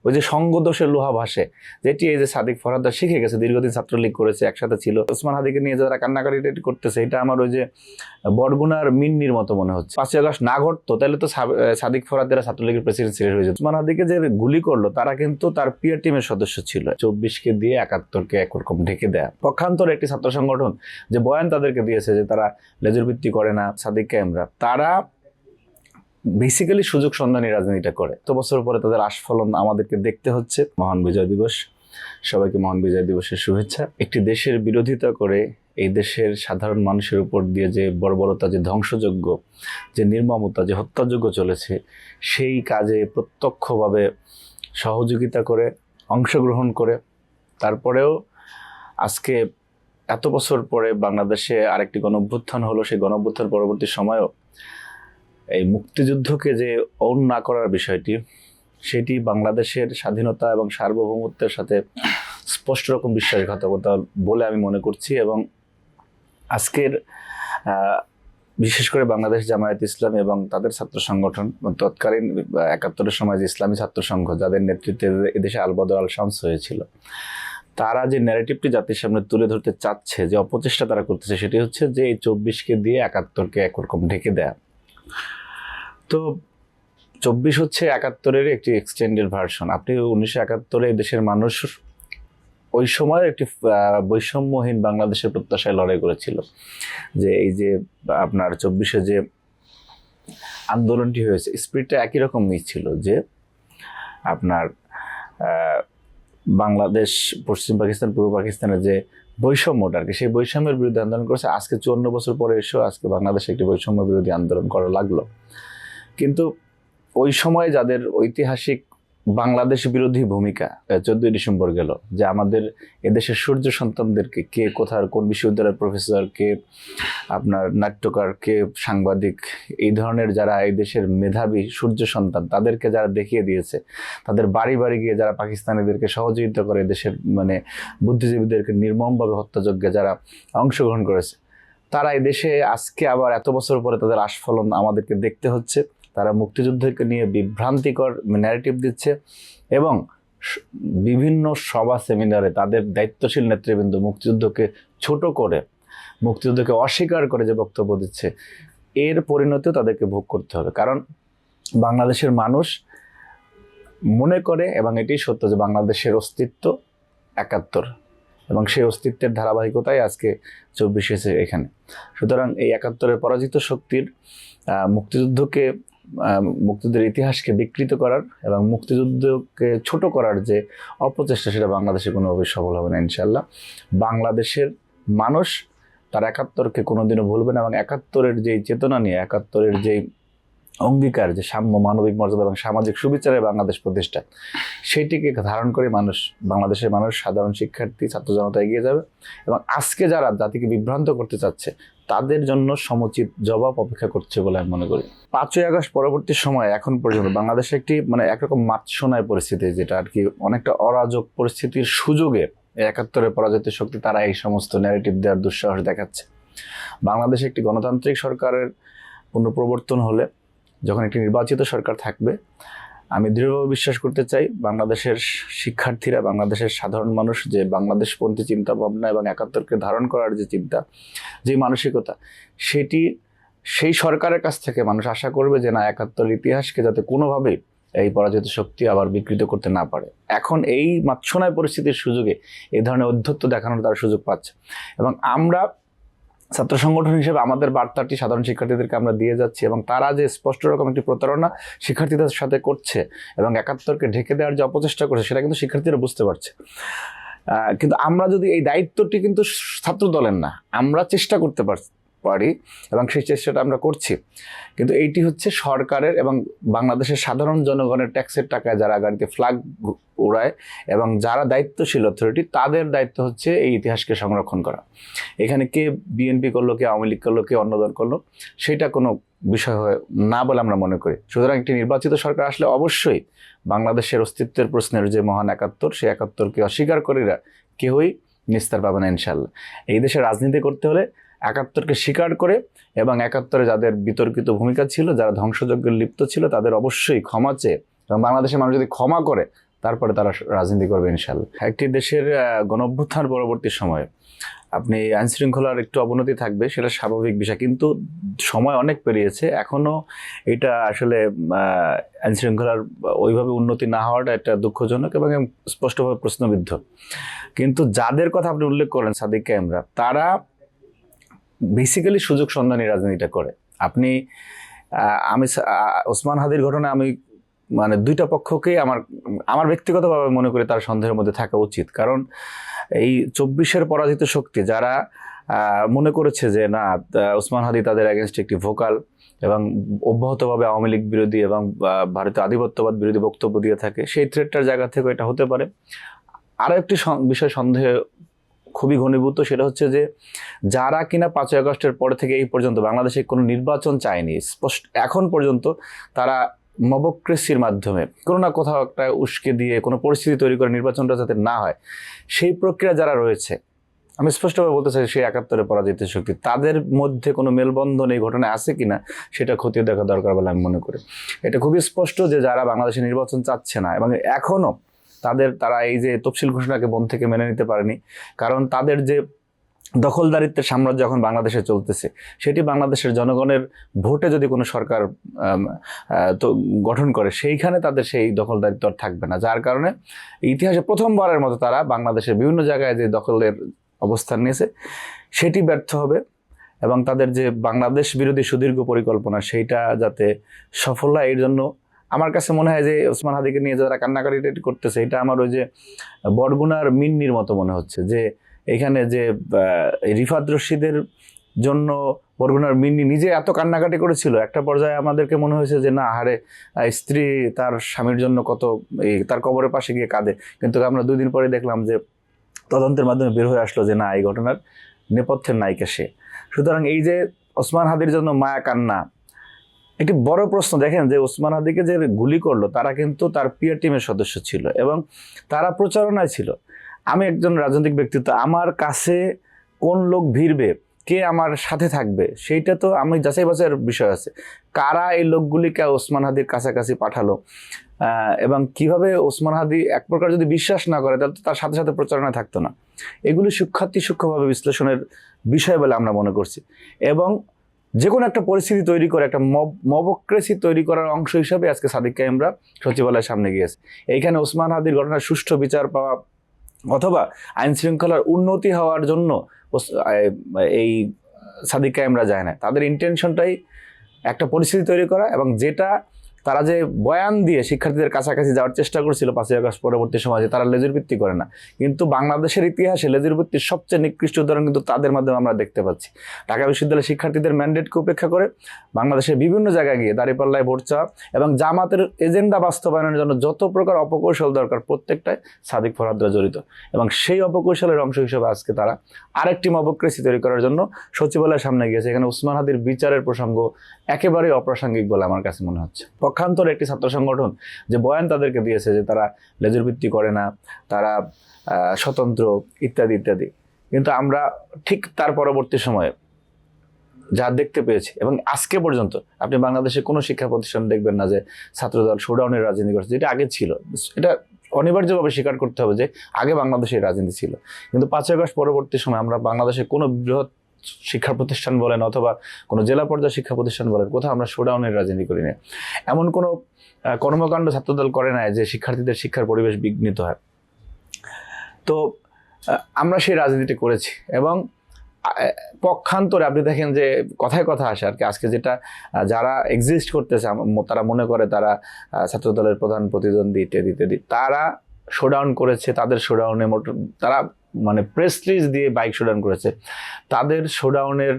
ওই যে সঙ্গদোষের লোহা ভাসে, যেটি এই যে সাদিক ফরহাদ শিখে গেছে, দীর্ঘদিন ছাত্রলীগ করেছে, একসাথে ছিল। ওসমান হাদিকে নিয়ে যারা কান্নাকাটি করতেছে, এটা আমার ওই যে বরগুনার মিন্নির মতো মনে হচ্ছে। 5ই আগস্ট না ঘটতো তাহলে তো সাদিক ফরহাদেরা ছাত্রলীগের প্রেসিডেন্ট হয়ে যেত। ওসমান হাদিকে যে গুলি করলো তারা কিন্তু তার পিয়ার টিমের সদস্য ছিল। 24কে দিয়ে 71কে একরকম ঢেকে দেয়া পক্ষান্তরে একটি ছাত্র সংগঠন যে বয়ান তাদেরকে দিয়েছে যে তারা লেজুর ভিত্তি করে না, সাদিক কায়েমরা, তারা বেসিক্যালি সুযোগ সন্ধানী রাজনীতিটা করে। তো বছর পরে তাদের আস্ফলন আমাদেরকে দেখতে হচ্ছে। মহান বিজয় দিবস, সবাইকে মহান বিজয় দিবসের শুভেচ্ছা। একটি দেশের বিরোধিতা করে এই দেশের সাধারণ মানুষের উপর দিয়ে যে বর্বরতা, যে ধ্বংসযজ্ঞ, যে নির্মমতা, যে হত্যাযজ্ঞ চলেছে, সেই কাজে প্রত্যক্ষভাবে সহযোগিতা করে, অংশগ্রহণ করে, তারপরেও আজকে এত বছর পরে বাংলাদেশে আরেকটি গণঅভ্যুত্থান হলো। সেই গণঅভ্যুত্থান পরবর্তী সময়েও এই মুক্তিযুদ্ধকে যে অন না করার বিষয়টি, সেটি বাংলাদেশের স্বাধীনতা এবং সার্বভৌমত্বের সাথে স্পষ্ট রকম বিশ্বাসঘাতকতা বলে আমি মনে করছি। এবং আজকের বিশেষ করে বাংলাদেশ জামায়াত ইসলাম এবং তাদের ছাত্র সংগঠন, তৎকালীন 71-এর সময় যে ইসলামী ছাত্র সংঘ, যাদের নেতৃত্বে এদেশে আল বদর আল শামস হয়েছিল, তারা যে ন্যারেটিভটি জাতির সামনে তুলে ধরতে চাচ্ছে, যে অপচেষ্টা তারা করতেছে, সেটি হচ্ছে যে এই 24কে দিয়ে 71কে একরকম ঢেকে দেয়া। তো 24 হচ্ছে 71-এর একটি এক্সটেন্ডেড ভার্সন। আপনি 1971-এ দেশের মানুষ ওই সময় একটি বৈষম্যহীন বাংলাদেশের প্রত্যাশায় লড়াই করেছিল, যে এই যে আপনার 24-এ যে আন্দোলনটি হয়েছে, স্পিরিটটা একই রকমই ছিল, যে আপনার বাংলাদেশ, পশ্চিম পাকিস্তান, পূর্ব পাকিস্তানের যে বৈষম্যটা আর কি, সেই বৈষম্যের বিরুদ্ধে আন্দোলন করেছে। আজকে 54 বছর পরে এসেও আজকে বাংলাদেশে একটি বৈষম্য বিরোধী আন্দোলন করা লাগলো। কিন্তু ওই সময় যাদের ঐতিহাসিক বাংলাদেশ বিরোধী ভূমিকা, 14ই ডিসেম্বর গেল, যে আমাদের এদেশের সূর্য সন্তানদেরকে, কে কোথার কোন বিশ্ববিদ্যালয়ের প্রফেসর, কে আপনার নাট্যকার, কে সাংবাদিক, এই ধরনের যারা এই দেশের মেধাবী সূর্য সন্তান, তাদেরকে যারা দেখিয়ে দিয়েছে, তাদের বাড়ি বাড়ি গিয়ে যারা পাকিস্তানিদেরকে সহযোগিতা করে দেশের মানে বুদ্ধিজীবীদেরকে নির্মমভাবে হত্যাযজ্ঞে যারা অংশগ্রহণ করেছে, তারা এই দেশে আজকে আবার এত বছর পরে তাদের আস্ফলন আমাদেরকে দেখতে হচ্ছে। তারা মুক্তিযুদ্ধকে নিয়ে বিভ্রান্তিকর ন্যারেটিভ দিচ্ছে এবং বিভিন্ন সভা সেমিনারে তাদের দায়িত্বশীল নেতৃবৃন্দ মুক্তিযুদ্ধকে ছোট করে, মুক্তিযুদ্ধকে অস্বীকার করে যে বক্তব্য দিচ্ছে, এর পরিণতিও তাদেরকে ভোগ করতে হবে। কারণ বাংলাদেশের মানুষ মনে করে, এবং এটাই সত্য, যে বাংলাদেশের অস্তিত্ব 71, এবং সেই অস্তিত্বের ধারাবাহিকতাই আজকে 24 এসে এখানে। সুতরাং এই 71-এর পরাজিত শক্তির মুক্তিযুদ্ধকে, মুক্তিযুদ্ধের ইতিহাসকে বিকৃত করার এবং মুক্তিযুদ্ধকে ছোট করার যে অপচেষ্টা, সেটা বাংলাদেশে কোনোভাবেই সফল হবে না ইনশাল্লাহ। বাংলাদেশের মানুষ তার 71-কে কোনোদিনও ভুলবে না, এবং 71-এর যেই চেতনা নিয়ে, 71-এর যেই অঙ্গীকার, যে সাম্য, মানবিক মর্যাদা এবং সামাজিক সুবিচারের বাংলাদেশ প্রতিষ্ঠা, সেইটিকে ধারণ করে বাংলাদেশের মানুষ, সাধারণ শিক্ষার্থী, ছাত্র জনতা এগিয়ে যাবে। এবং আজকে যারা জাতিকে বিভ্রান্ত করতে চাচ্ছে, তাদের জন্য সমুচিত জবাব অপেক্ষা করছে বলে আমি মনে করি। 5ই আগস্ট পরবর্তী সময় এখন পর্যন্ত বাংলাদেশে একটি মানে একরকম মাতশোনায় পরিস্থিতি, যেটা আর কি অনেকটা অরাজক পরিস্থিতির সুযোগে 71-এর পরাজিত শক্তি তারা এই সমস্ত ন্যারেটিভ দেওয়ার দুঃসাহস দেখাচ্ছে। বাংলাদেশে একটি গণতান্ত্রিক সরকারের পুনঃপ্রবর্তন হলে, যখন একটি নির্বাচিত সরকার থাকবে, আমি দৃঢ়ভাবে বিশ্বাস করতে চাই বাংলাদেশের শিক্ষার্থীরা, বাংলাদেশের সাধারণ মানুষ যে বাংলাদেশপন্থী চিন্তা ভাবনা এবং 71-কে ধারণ করার যে চিন্তা, যে মানসিকতা, সেটি সেই সরকারের কাছ থেকে মানুষ আশা করবে যে না, 71-এর ইতিহাসকে যাতে কোনোভাবেই এই পরাজিত শক্তি আবার বিকৃত করতে না পারে। এখন এই মাতশোনায় পরিস্থিতির সুযোগে এই ধরনের অধ্যত্ব দেখানোর তারা সুযোগ পাচ্ছে, এবং আমরা ছাত্র সংগঠন হিসেবে আমাদের বার্তাটি সাধারণ শিক্ষার্থীদেরকে আমরা দিয়ে যাচ্ছি, এবং তারা যে স্পষ্ট রকম একটি প্রতারণা শিক্ষার্থীদের সাথে করছে এবং 71-কে ঢেকে দেওয়ার যে অপচেষ্টা করছে, সেটা কিন্তু শিক্ষার্থীরা বুঝতে পারছে। কিন্তু আমরা যদি এই দায়িত্বটি কিন্তু ছাত্র দলের না, আমরা চেষ্টা করতে পারি এবং সেই চেষ্টাটা আমরা করছি, কিন্তু এইটি হচ্ছে সরকারের এবং বাংলাদেশের সাধারণ জনগণের ট্যাক্সের টাকায় যারা গাড়িতে ফ্ল্যাগ উড়ায় এবং যারা দায়িত্বশীল অথরিটি, তাদের দায়িত্ব হচ্ছে এই ইতিহাসকে সংরক্ষণ করা। এখানে কে বিএনপি করলো, কে আওয়ামী লীগ করলো, কে অন্য দল করলো, সেটা কোনো বিষয় হয় না বলে আমরা মনে করি। সুতরাং একটি নির্বাচিত সরকার আসলে অবশ্যই বাংলাদেশের অস্তিত্বের প্রশ্নের যে মহান 71, সেই 71-কে অস্বীকারকারীরা কেউই নিস্তার পাবে না ইনশাল্লাহ। এই দেশে রাজনীতি করতে হলে 71-কে স্বীকার করে এবং 71-এ যাদের বিতর্কিত ভূমিকা ছিল, যারা ধ্বংসযজ্ঞে লিপ্ত ছিল, তাদের অবশ্যই ক্ষমা চেয়ে, এবং বাংলাদেশের মানুষ যদি ক্ষমা করে, তারপরে তারা রাজনীতি করবে ইনশাল্লাহ। একটি দেশের গণঅভ্যুত্থান পরবর্তী সময়ে আপনি আইন শৃঙ্খলার একটু অবনতি থাকবে, সেটা স্বাভাবিক বিষয়, কিন্তু সময় অনেক পেরিয়েছে, এখনো এটা আসলে আইন শৃঙ্খলার ওইভাবে উন্নতি না হওয়াটা একটা দুঃখজনক এবং স্পষ্টভাবে প্রশ্নবিদ্ধ। কিন্তু যাদের কথা আপনি উল্লেখ করেন সাদিক কায়েমরা, তারা বেসিক্যালি সুযোগ সন্ধানী রাজনীতিটা করে। আপনি আমি ওসমান হাদির ঘটনা আমি মানে দুইটা পক্ষকেই আমার ব্যক্তিগতভাবে মনে করি তার সন্দেহের মধ্যে থাকা উচিত। কারণ এই 24-এর পরাজিত শক্তি যারা মনে করেছে যে না, ওসমান হাদি তাদের এগেনস্টে একটি ভোকাল এবং অব্যাহতভাবে আওয়ামী লীগ বিরোধী এবং ভারতীয় আধিপত্যবাদ বিরোধী বক্তব্য দিয়ে থাকে, সেই থ্রেটটার জায়গা থেকে এটা হতে পারে। আরও একটি বিষয় সন্দেহে খুবই ঘনীভূত, সেটা হচ্ছে যে যারা কিনা 5ই আগস্টের পরে থেকে এই পর্যন্ত বাংলাদেশে কোনো নির্বাচন চায়নি, স্পষ্ট এখন পর্যন্ত তারা মবক্রেসির মাধ্যমে কোনো না কোথাও একটা উস্কে দিয়ে কোনো পরিস্থিতি তৈরি করে নির্বাচনটা যাতে না হয়, সেই প্রক্রিয়া যারা রয়েছে, আমি স্পষ্টভাবে বলতে চাই সেই 71-এ পরাজিত শক্তি, তাদের মধ্যে কোনো মেলবন্ধন এই ঘটনায় আছে কিনা সেটা খতিয়ে দেখা দরকার বলে আমি মনে করি। এটা খুবই স্পষ্ট যে যারা বাংলাদেশে নির্বাচন চাচ্ছে না এবং এখনও তারা এই যে তফসিল ঘোষণাকে মন থেকে মেনে নিতে পারেনি, কারণ তাদের যে দখলদারিত্বের সাম্রাজ্য এখন বাংলাদেশে চলতেছে, সেটি বাংলাদেশের জনগণের ভোটে যদি কোনো সরকার তো গঠন করে, সেইখানে তাদের সেই দখলদারিত্ব আর থাকবে না, যার কারণে ইতিহাসে প্রথমবারের মতো তারা বাংলাদেশের বিভিন্ন জায়গায় যে দখলের অবস্থান নিয়েছে সেটি ব্যর্থ হবে এবং তাদের যে বাংলাদেশ বিরোধী সুদীর্ঘ পরিকল্পনা সেইটা যাতে সফল হয়, এর জন্য আমার কাছে মনে হয় যে ওসমান হাদিকে নিয়ে যারা কান্নাকাটি করতেছে, এটা আমার ওই যে বরগুনার মিন্নির মতো মনে হচ্ছে, যে এখানে যে রিফাত রশিদের জন্য বরগুনার মিন্নি নিজে এত কান্নাকাটি করেছিল, একটা পর্যায়ে আমাদেরকে মনে হয়েছে যে না, হারে স্ত্রী তার স্বামীর জন্য কত তার কবরের পাশে গিয়ে কাঁদে, কিন্তু আমরা 2 দিন পরে দেখলাম যে তদন্তের মাধ্যমে বের হয়ে আসলো যে না, এই ঘটনার নেপথ্যের নায়িকা সে। সুতরাং এই যে ওসমান হাদির জন্য মায়া কান্না, একটি বড় প্রশ্ন। দেখেন যে ওসমান হাদিকে যে গুলি করলো তারা কিন্তু তার পিয়ার টিমের সদস্য ছিল এবং তারা প্রচারণায় ছিল। আমি একজন রাজনৈতিক ব্যক্তিত্ব, আমার কাছে কোন লোক ভিড়বে, কে আমার সাথে থাকবে, সেইটা তো আমি যাচাই বাছাইয়ের বিষয় আছে। কারা এই লোকগুলিকে ওসমান হাদির কাছাকাছি পাঠালো এবং কিভাবে ওসমান হাদি এক প্রকার যদি বিশ্বাস না করে তাহলে তার সাথে সাথে প্রচারণায় থাকতো না। এগুলি সূক্ষ্মভাবে বিশ্লেষণের বিষয় বলে আমরা মনে করছি এবং যে কোনো একটা পরিস্থিতি তৈরি করে একটা মবক্রেসি তৈরি করার অংশ হিসাবে আজকে সাদিক কায়েমরা সচিবালয়ের সামনে গিয়েছে। এইখানে ওসমান হাদির ঘটনার সুষ্ঠু বিচার পাওয়া অথবা আইন শৃঙ্খলার উন্নতি হওয়ার জন্য এই সাদিক কায়েমরা যায় না, তাদের ইন্টেনশনটাই একটা পরিস্থিতি তৈরি করা এবং যেটা তারা যে বয়ান দিয়ে শিক্ষার্থীদের কাছাকাছি যাওয়ার চেষ্টা করছিল 5ই আগস্ট পরবর্তী সময়ে, যে তারা লেজুর ভিত্তি করে না, কিন্তু বাংলাদেশের ইতিহাসে লেজুর ভিত্তির সবচেয়ে নিকৃষ্ট উদাহরণ কিন্তু তাদের মাধ্যমে আমরা দেখতে পাচ্ছি। ঢাকা বিশ্ববিদ্যালয়ের শিক্ষার্থীদের ম্যান্ডেটকে উপেক্ষা করে বাংলাদেশের বিভিন্ন জায়গায় গিয়ে দাঁড়িপাল্লায় ভোট চাওয়া এবং জামাতের এজেন্ডা বাস্তবায়নের জন্য যত প্রকার অপকৌশল দরকার প্রত্যেকটাই সাদিক ফরহাদরা জড়িত এবং সেই অপকৌশলের অংশ হিসেবে আজকে তারা আরেকটি মবক্রেসি তৈরি করার জন্য সচিবালয়ের সামনে গিয়েছে। এখানে ওসমান হাদির বিচারের প্রসঙ্গ একেবারেই অপ্রাসঙ্গিক বলে আমার কাছে মনে হচ্ছে। পক্ষান্তরে একটি ছাত্র সংগঠন যে বয়ান তাদেরকে দিয়েছে যে তারা লেজুর ভিত্তি করে না, তারা স্বতন্ত্র ইত্যাদি ইত্যাদি, কিন্তু আমরা ঠিক তার পরবর্তী সময়ে যা দেখতে পেয়েছি এবং আজকে পর্যন্ত আপনি বাংলাদেশে কোনো শিক্ষা প্রতিষ্ঠান দেখবেন না যে ছাত্রদল শোডাউনের রাজনীতি করছে, যেটা আগে ছিল। এটা অনিবার্যভাবে স্বীকার করতে হবে যে আগে বাংলাদেশে রাজনীতি ছিল, কিন্তু 5ই আগস্ট পরবর্তী সময় আমরা বাংলাদেশে কোনো বৃহৎ শিক্ষা প্রতিষ্ঠান বলেন অথবা কোনো জেলা পর্যায়ে শিক্ষা প্রতিষ্ঠান বলেন, কোথাও আমরা শোডাউনের রাজনীতি করি না। এমন কোনো কর্মকাণ্ড ছাত্রদল করে না যে শিক্ষার্থীদের শিক্ষার পরিবেশ বিঘ্নিত হয়। তো আমরা সেই রাজনীতি করেছি এবং পক্ষান্তরে আপনি দেখেন যে কথায় কথা আসে আর কি, আজকে যেটা যারা এক্সিস্ট করতেছে তারা মনে করে তারা ছাত্রদলের প্রধান প্রতিদ্বন্দ্বী ইত্যাদি ইত্যাদি, তারা শোডাউন করেছে। তাদের শোডাউনে তারা মানে প্রেস রিলিজ দিয়ে বাইক শোডাউন করেছে। তাদের শোডাউনের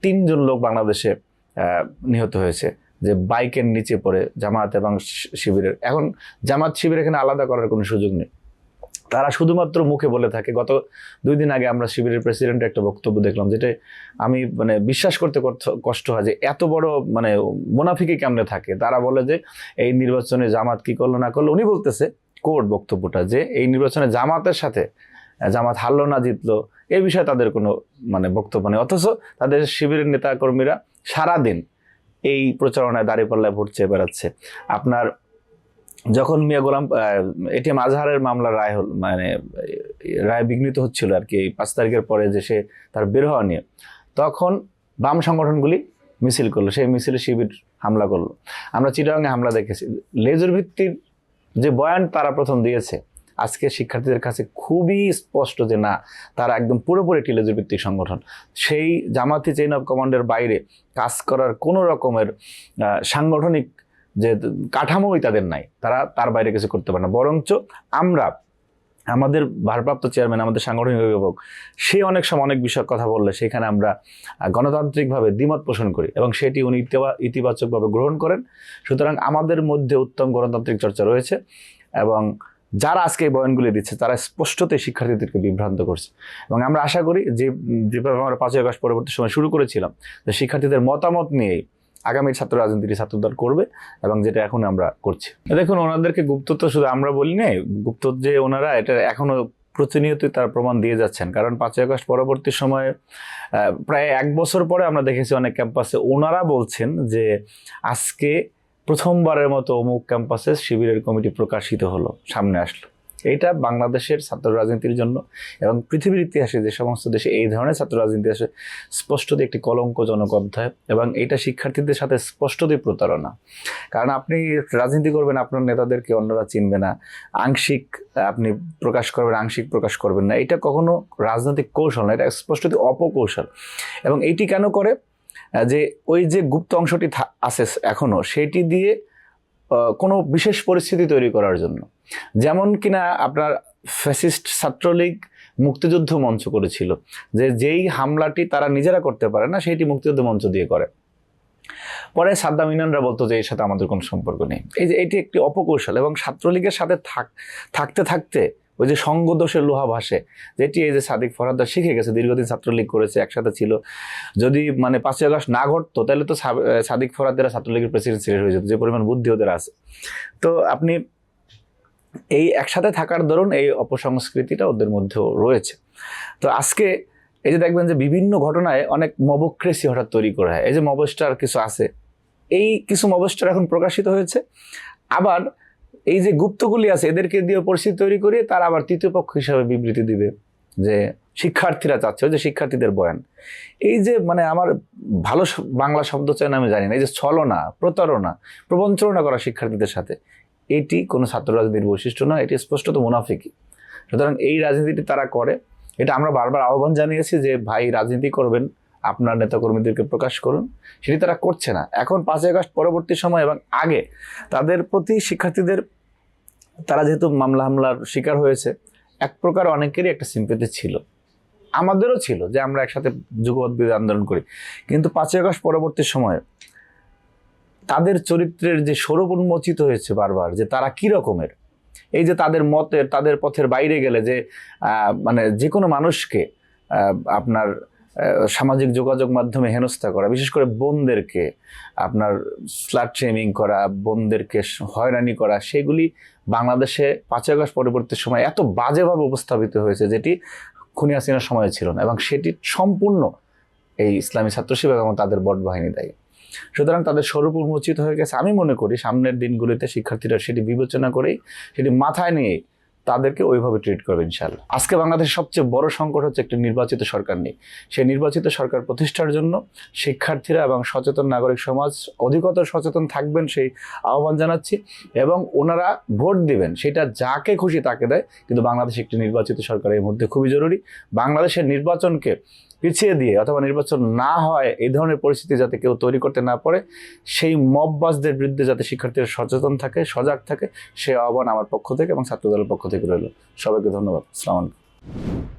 3 জন লোক বাংলাদেশে নিহত হয়েছে যে বাইকের নিচে পড়ে, জামাত এবং শিবিরের। এখন জামাত শিবির এখানে আলাদা করার কোনো সুযোগ নেই, তারা শুধুমাত্র মুখে বলে থাকে। গত 2 দিন আগে আমরা শিবিরের প্রেসিডেন্টের একটা বক্তব্য দেখলাম, যেটা আমি মানে বিশ্বাস করতে কষ্ট হয় যে এত বড় মানে মুনাফিকি কেমনে থাকে। তারা বলে যে এই নির্বাচনে জামাত কি করলো না করলো, উনি বলতেছে কোর্ট বক্তব্যটা যে এই নির্বাচনে জামাতের সাথে জামাত হারলো না জিতলো এই বিষয়ে তাদের কোনো মানে বক্তব্য নেই, অথচ তাদের শিবিরের নেতাকর্মীরা সারাদিন এই প্রচারণায় দাঁড়িপাল্লায় ভোট চেয়ে বেড়াচ্ছে। আপনার যখন মিয়া গোলাম এটিএম আজহারের মামলা রায় হল, মানে রায় বিঘ্নিত হচ্ছিল আর কি, এই 5 তারিখের পরে যে সে তার বের হওয়া নিয়ে, তখন বাম সংগঠনগুলি মিছিল করলো, সেই মিছিলে শিবির হামলা করলো। আমরা চিটাগাংয়ে হামলা দেখেছি। লেজুর ভিত্তির যে বয়ান তারা প্রথম দিয়েছে, আজকে শিক্ষার্থীদের কাছে খুবই স্পষ্ট যে না, তারা একদম পুরোপুরি একটি লেজুর ভিত্তিক সংগঠন। সেই জামাতি চেইন অফ কমান্ডের বাইরে কাজ করার কোনো রকমের সাংগঠনিক যে কাঠামোই তাদের নাই, তারা তার বাইরে কিছু করতে পারে না। বরঞ্চ আমরা, আমাদের ভারপ্রাপ্ত চেয়ারম্যান, আমাদের সাংগঠনিক অভিভাবক, সে অনেক সময় অনেক বিষয়ের কথা বললে সেখানে আমরা গণতান্ত্রিকভাবে দ্বিমত পোষণ করি এবং সেটি উনি ইতিবাচকভাবে গ্রহণ করেন। সুতরাং আমাদের মধ্যে উত্তম গণতান্ত্রিক চর্চা রয়েছে এবং যারা আজকে এই বয়ানগুলি দিচ্ছে তারা স্পষ্টতই শিক্ষার্থীদেরকে বিভ্রান্ত করছে। এবং আমরা আশা করি যেভাবে আমরা 5ই আগস্ট পরবর্তী সময় শুরু করেছিলাম, যে শিক্ষার্থীদের মতামত নিয়েই আগামী ছাত্র রাজনীতিটি ছাত্রদল করবে, এবং যেটা এখন আমরা করছি। দেখুন, ওনাদেরকে গুপ্তত্ব শুধু আমরা বলি নাই, গুপ্ত যে ওনারা এটা এখনো প্রতিনিয়তই তার প্রমাণ দিয়ে যাচ্ছেন। কারণ 5ই আগস্ট পরবর্তী সময়ে প্রায় 1 বছর পরে আমরা দেখেছি অনেক ক্যাম্পাসে ওনারা বলছেন যে আজকে প্রথমবারের মতো অমুক ক্যাম্পাসে শিবিরের কমিটি প্রকাশিত হলো, সামনে আসলো। এইটা বাংলাদেশের ছাত্র রাজনীতির জন্য এবং পৃথিবীর ইতিহাসে যে সমস্ত দেশে এই ধরনের ছাত্র রাজনীতি আসে, স্পষ্টতই একটি কলঙ্কজনক অধ্যায়, এবং এটা শিক্ষার্থীদের সাথে স্পষ্টতই প্রতারণা। কারণ আপনি রাজনীতি করবেন, আপনার নেতাদেরকে অন্যরা চিনবে না, আংশিক আপনি প্রকাশ করবেন, আংশিক প্রকাশ করবেন না, এটা কখনো রাজনৈতিক কৌশল না, এটা স্পষ্টতই অপকৌশল। এবং এইটি কেন করে, যে ওই যে গুপ্ত অংশটি আছে এখনো, সেটি দিয়ে কোনো বিশেষ পরিস্থিতি তৈরি করার জন্য। যেমন কিনা আপনার ফ্যাসিস্ট ছাত্রলীগ মুক্তিযুদ্ধ মঞ্চ করেছিল, যে যেই হামলাটি তারা নিজেরা করতে পারে না সেইটি মুক্তিযুদ্ধ মঞ্চ দিয়ে করে। পরে সাদ্দাম ইনানরা বলতো যে এর সাথে আমাদের কোনো সম্পর্ক নেই। এই যে এটি একটি অপকৌশল, এবং ছাত্রলীগের সাথে থাকতে থাকতে ওই যে সঙ্গদোষের লোহা ভাসে, যেটি এই যে সাদিক ফরহাদরা শিখে গেছে, দীর্ঘদিন ছাত্রলীগ করেছে, একসাথে ছিল। যদি মানে 5ই আগস্ট না ঘটতো তাহলে তো সাদিক ফরহাদরা ছাত্রলীগের প্রেসিডেন্ট সিলেক্ট হয়ে যেত, যে পরিমাণ বুদ্ধি ওদের আছে। তো আপনি এই একসাথে থাকার দরুন এই অপসংস্কৃতিটা ওদের মধ্যেও রয়েছে। তো আজকে এই যে দেখবেন যে বিভিন্ন ঘটনায় অনেক মবক্রেসি হঠাৎ তৈরি করা হয়। এই যে মবস্টার কিছু আছে, এই কিছু মবস্টার এখন প্রকাশিত হয়েছে। আবার এই যে গুপ্তগুলি আছে, এদেরকে দিয়ে পরিস্থিতি তৈরি করিয়ে তারা আবার তৃতীয় পক্ষ হিসাবে বিবৃতি দিবে যে শিক্ষার্থীরা চাচ্ছে, ওই যে শিক্ষার্থীদের বয়ান। এই যে মানে আমার ভালো বাংলা শব্দ চাই না আমি জানি না, এই যে ছলনা, প্রতারণা, প্রবঞ্চনা করা শিক্ষার্থীদের সাথে, এটি কোনো ছাত্র রাজনীতির বৈশিষ্ট্য নয়, এটি স্পষ্টত মুনাফিকি। সুতরাং এই রাজনীতিটি তারা করে, এটা আমরা বারবার আহ্বান জানিয়েছি যে ভাই, রাজনীতি করবেন আপনার নেতাকর্মীদেরকে প্রকাশ করুন, সেটি তারা করছে না। এখন 5ই আগস্ট পরবর্তী সময় এবং আগে তাদের প্রতি শিক্ষার্থীদের, তারা যেহেতু মামলা হামলার শিকার হয়েছে, এক প্রকার অনেকেরই একটা সিম্পেথি ছিল, আমাদেরও ছিল, যে আমরা একসাথে যুগপৎ বিরোধী আন্দোলন করি। কিন্তু 5ই আগস্ট পরবর্তী সময়ে তাদের চরিত্রের যে স্বরূপ উন্মোচিত হয়েছে বারবার, যে তারা কি রকমের, এই যে তাদের মতের, তাদের পথের বাইরে গেলে যে মানে যে কোনো মানুষকে আপনার সামাজিক যোগাযোগ মাধ্যমে হেনস্থা করা, বিশেষ করে বোনদেরকে আপনার স্লাট শেমিং করা, বোনদেরকে হয়রানি করা, সেগুলি বাংলাদেশে 5ই আগস্ট পরবর্তী সময় এত বাজেভাবে উপস্থাপিত হয়েছে, যেটি খুনি হাসিনার সময় ছিল না, এবং সেটি সম্পূর্ণ এই ইসলামী ছাত্র শিবির এবং তাদের বট বাহিনী দায়ী। সুতরাং তাদের স্বরূপ উন্মোচিত হয়ে গেছে। আমি মনে করি সামনের দিনগুলিতে শিক্ষার্থীরা সেটি বিবেচনা করেই, সেটি মাথায় নিয়ে তাদেরকে ওইভাবে ট্রিট করবে ইনশাআল্লাহ। আজকে বাংলাদেশের সবচেয়ে বড় সংকট হচ্ছে একটি নির্বাচিত সরকার নেই। সেই নির্বাচিত সরকার প্রতিষ্ঠার জন্য শিক্ষার্থীরা এবং সচেতন নাগরিক সমাজ অধিকতর সচেতন থাকবেন, সেই আহ্বান জানাচ্ছি। এবং ওনারা ভোট দিবেন, সেটা যাকে খুশি তাকে দেয়, কিন্তু বাংলাদেশে একটি নির্বাচিত সরকার এই মুহূর্তে খুবই জরুরি। বাংলাদেশের নির্বাচনকে পিছিয়ে দিয়ে অথবা নির্বাচন না হয় এই ধরনের পরিস্থিতি যাতে কেউ তৈরি করতে না পারে, সেই মববাজদের বিরুদ্ধে যাতে শিক্ষার্থীরা সচেতন থাকে, সজাগ থাকে, সে আহ্বান আমার পক্ষ থেকে এবং ছাত্রদলের পক্ষ থেকে রইল। সবাইকে ধন্যবাদ। আসসালামু আলাইকুম।